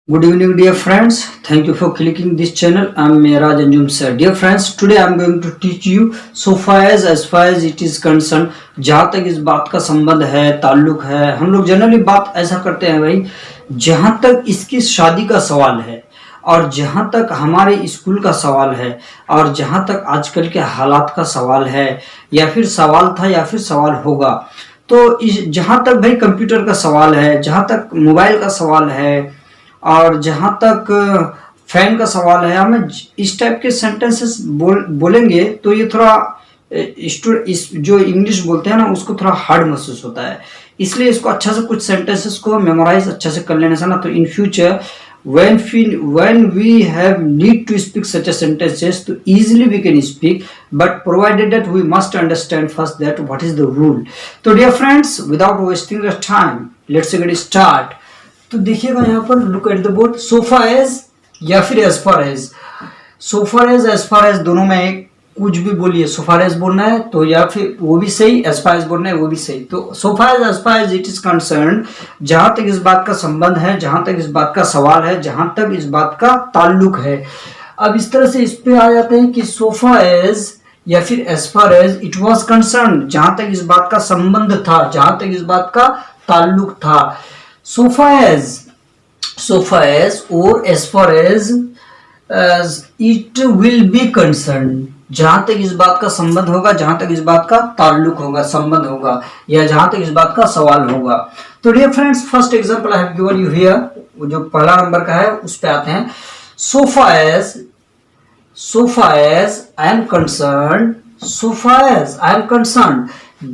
Good evening, dear friends. Thank you for clicking this channel. I'm Mehraj Anjum sir. Dear friends, today I'm going to teach you so far as it is concerned. जहाँ तक इस बात का संबंध है, ताल्लुक है, हम लोग जनरली बात ऐसा करते हैं भाई, जहाँ तक इसकी शादी का सवाल है और जहाँ तक हमारे स्कूल का सवाल है और जहाँ तक आजकल के हालात का सवाल है या फिर सवाल था या फिर सवाल होगा, तो जहाँ तक भाई कंप्यूटर का सवाल है, जहाँ तक मोबाइल का सवाल है और जहाँ तक फैन का सवाल है, हमें इस टाइप के सेंटेंसेस बोलेंगे तो ये थोड़ा इस जो इंग्लिश बोलते हैं ना उसको थोड़ा हार्ड महसूस होता है। इसलिए इसको अच्छा से कुछ सेंटेंसेस को मेमोराइज अच्छा से कर लेने से ना, तो in future when we have need to speak such a sentences, तो easily we can speak, but provided that we must understand first that what is the rule. तो dear friends, without wasting the time, let's get start. तो देखिएगा यहाँ पर look at the board, so far as या फिर as far as. So far as far as दोनों में एक कुछ भी बोलिए, सोफा एज बोलना है तो या फिर वो भी सही, एज फार एज बोलना है वो भी सही। तो so far as far as it is concern, जहां तक इस बात का संबंध है, जहां तक इस बात का सवाल है, जहां तक इस बात का ताल्लुक है। अब इस तरह से इस पे आ जाते हैं कि सोफा एज या फिर as far as it was concern, जहां तक इस बात का संबंध था, जहां तक इस बात का ताल्लुक था। So far as or as far as it will be concerned, जहां तक इस बात का संबंध होगा, जहां तक इस बात का ताल्लुक होगा, संबंध होगा, या जहां तक इस बात का सवाल होगा। तो dear friends, first example I have given you here, जो पहला नंबर का है उस पे आते हैं। So far as I am concerned, so far as I am concerned,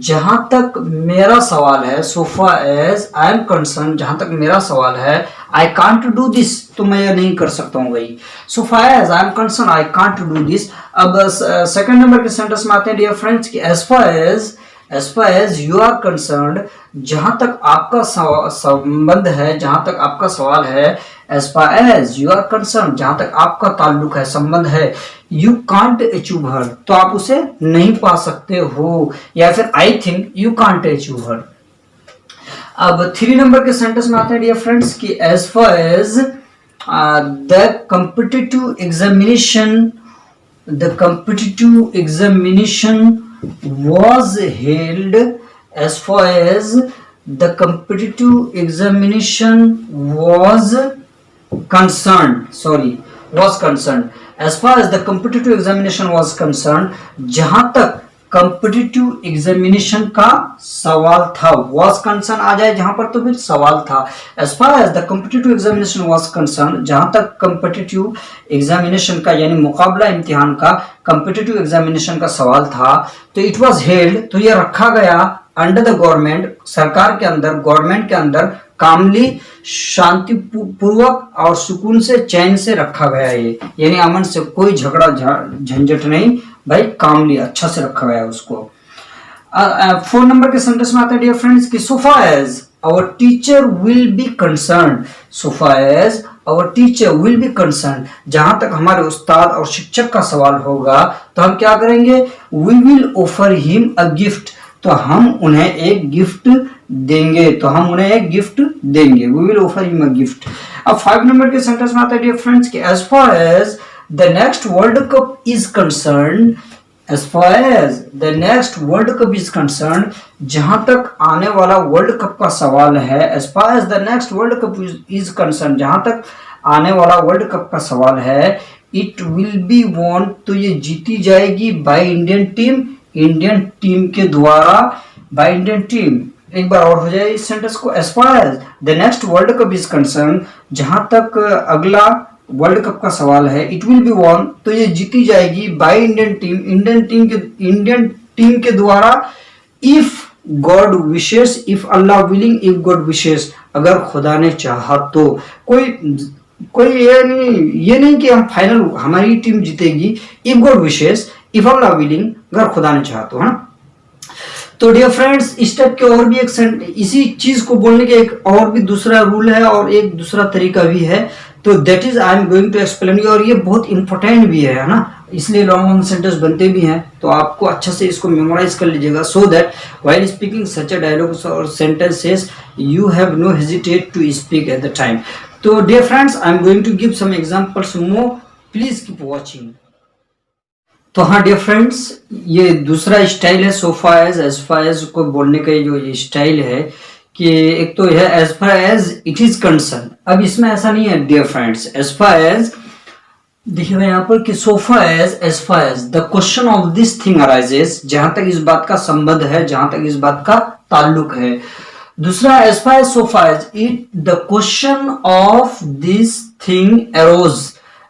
जहां तक मेरा सवाल है, so far as I am concerned, जहां तक मेरा सवाल है, I can't do this, तो मैं यह नहीं कर सकता हूं भाई। so far as I am concerned, I can't do this। अब सेकंड नंबर के सेंटेंस में आते हैं डियर फ्रेंड्स कि as far as you are concerned, जहां तक आपका संबंध है, जहां तक आपका सवाल है, as far as you are concerned, जहां तक आपका ताल्लुक है, संबंध है, you can't achieve her, तो आप उसे नहीं पा सकते हो, या फिर I think you can't achieve her। अब 3 नंबर के सेंटेंस में आते हैं डियर फ्रेंड्स कि as far as the competitive examination was held, as far as the competitive examination was concerned, as far as the competitive examination was concerned, जहां तक competitive examination का सवाल था, was concerned आ जाए जहां पर तो फिर सवाल था। as far as the competitive examination was concerned, जहां तक competitive examination का यानी मुकाबला इम्तिहान का competitive examination का सवाल था, तो it was held, तो यह रखा गया अंडर द गवर्नमेंट, सरकार के अंदर, गवर्नमेंट के अंदर, कामली, शांति पूर्वक और सुकून से, चैन से रखा गया है, यानी अमन से, कोई झगड़ा झंझट नहीं भाई, कामली अच्छा से रखा गया उसको। 4 नंबर के सेंटेंस में आते हैं डियर फ्रेंड्स कि so far as our teacher will be concerned, so far as our teacher will be concerned, जहां तक हमारे उस्ताद और शिक्षक का सवाल होगा तो हम क्या करेंगे, we will offer him a gift, तो हम उन्हें एक गिफ्ट देंगे, we will offer him a gift। अब 5 नंबर के सेंटेंस में आता है डियर फ्रेंड्स कि as far as the next world cup is concerned, जहां तक आने वाला वर्ल्ड कप का सवाल है, as far as the next world cup is concerned, जहां तक आने वाला वर्ल्ड कप का सवाल है, it will be won, तो ये जीती जाएगी by इंडियन टीम के द्वारा, बाय इंडियन टीम। एक बार और हो जाए इस सेंटेंस को, as far as the next world cup is concerned, जहां तक अगला वर्ल्ड कप का सवाल है, it will be won, तो ये जीती जाएगी बाय इंडियन टीम के द्वारा, if God wishes, if Allah willing, if God wishes, अगर खुदा ने चाहा तो। कोई ये नहीं कि हम फाइनल हमारी टीम जीतेगी, if God wishes, if Allah willing, अगर खुदा ने चाहा तो, है ना। तो डियर फ्रेंड्स, इस टाइप के और भी इसी चीज को बोलने के एक और भी दूसरा रूल है और एक दूसरा तरीका भी है, तो that is I am going to explain you, और ये बहुत इंपॉर्टेंट भी है ना, इसलिए लॉन्ग सेंटेंस बनते भी हैं, तो आपको अच्छा से इसको मेमोराइज कर लीजिएगा, so that while speaking such a dialogues और sentences you have no hesitate to speak at the time. तो dear friends, I am going to give some examples more, please keep watching. तो हाँ dear friends, ये दूसरा style है सो far as far as को बोलने का जो ये स्टाइल है कि एक तो है as far as it is concern. अब इसमें ऐसा नहीं है dear friends, as far as देखिएगा यहाँ पर कि so far as far as the question of this thing arises, जहां तक इस बात का संबंध है, जहां तक इस बात का ताल्लुक है। दूसरा as far as so far as it the question of this thing arose,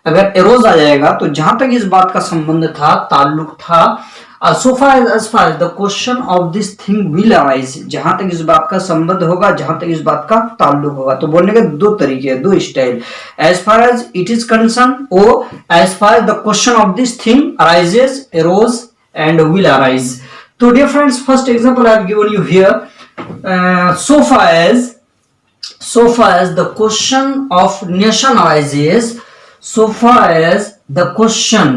अगर एरोज आ जाएगा तो जहां तक इस बात का संबंध था, ताल्लुक था। So far as the question of this thing will arise, जहां तक इस बात का संबंध होगा, जहां तक इस बात का ताल्लुक होगा। तो बोलने के दो तरीके हैं, दो style, as far as it is concern और as far as the question of this thing arises, arose and will arise. तो dear friends, first example I have given you here, so far as the question of nation arises, so far as the question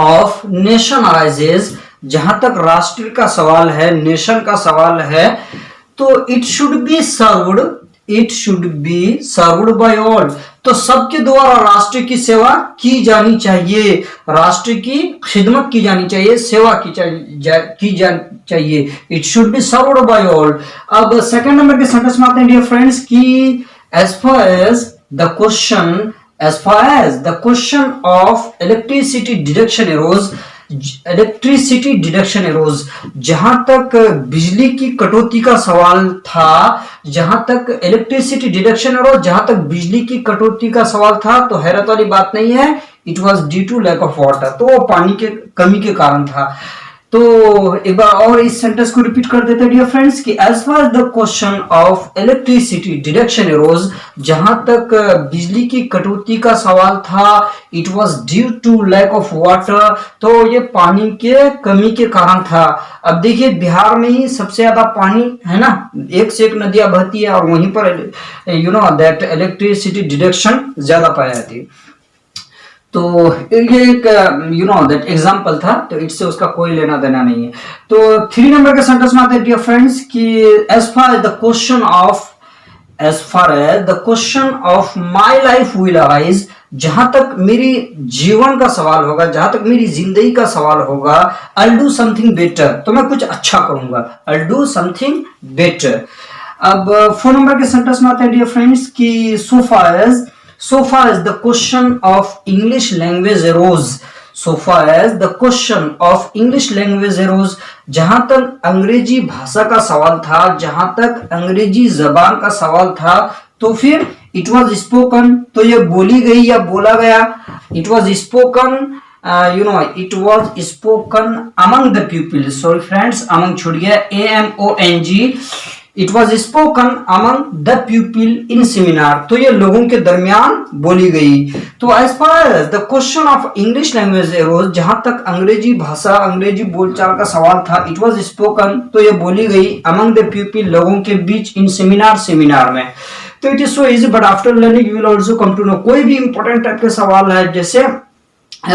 of nation arises, जहां तक राष्ट्र का सवाल है, nation का सवाल है, तो it should be served by all, तो सबके द्वारा राष्ट्र की सेवा की जानी चाहिए, राष्ट्र की खिदमत की जानी चाहिए, सेवा की जानी चाहिए। It should be served by all. अब सेकंड नंबर के सेंटेंस में आते हैं डियर फ्रेंड्स कि as far as the question of electricity deduction arose, जहां तक बिजली की कटौती का सवाल था, जहां तक इलेक्ट्रिसिटी डिडक्शन एरोज, जहां तक बिजली की कटौती का सवाल था, तो हैरत वाली बात नहीं है, it was due to lack of water, तो वो पानी के कमी के कारण था। तो एक बार और इस सेंटेंस को रिपीट कर देते हैं डियर फ्रेंड्स कि as far as the question of electricity deduction arose, जहां तक बिजली की कटौती का सवाल था, it was due to lack of water, तो ये पानी के कमी के कारण था। अब देखिए बिहार में ही सबसे ज्यादा पानी है ना, एक से एक नदियां बहती है और वहीं पर you know that electricity deduction ज्यादा पाई जाती है। तो ये एक यू नो दैट एग्जांपल था, तो इससे उसका कोई लेना देना नहीं है। तो 3 नंबर के सेंटेंस में आते हैं डियर फ्रेंड्स कि as far as the question of my life will arise, जहां तक मेरी जीवन का सवाल होगा, जहां तक मेरी जिंदगी का सवाल होगा, I will do something better, तो मैं कुछ अच्छा करूंगा, I will do something better. अब 4 नंबर के सेंटेंस में आते हैं डियर फ्रेंड्स कि so far as the question of English language arose, जहां तक अंग्रेजी भाषा का सवाल था, जहां तक अंग्रेजी जबान का सवाल था, तो फिर it was spoken, तो ये बोली गई या बोला गया, it was spoken among the people, sorry friends, among छूट गया, AMONG, It was spoken among the people in seminar, तो ये लोगों के दरमियान बोली गई। तो as far as the question of English language arose, जहां तक अंग्रेजी भाषा, अंग्रेजी बोलचाल का सवाल था, it was spoken, तो ये बोली गई among the people, लोगों के बीच, in सेमिनार में। तो it is so easy, but after learning you will also come to know, कोई भी इंपॉर्टेंट टाइप के सवाल है, जैसे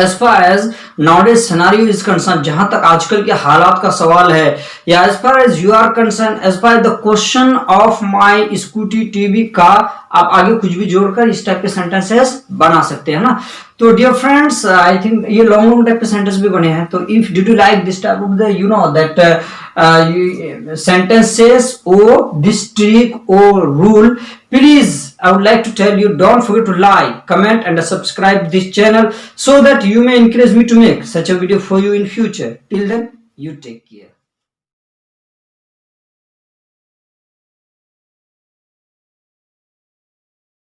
as far as nowadays scenario is concerned, जहां तक आजकल के हालात का सवाल है, या as far as you are concerned, as far as the question of my scooty TV का, आप आगे कुछ भी जोड़कर इस टाइप के सेंटेंसेस बना सकते हैं ना। तो डियर फ्रेंड्स, आई थिंक ये लॉन्ग टाइप के सेंटेंस भी बने हैं। तो if did you like this type of the you know that sentences or this trick or rule, please I would like to tell you, don't forget to like, comment and subscribe this channel so that you may encourage me to make such a video for you in future. Till then, you take care.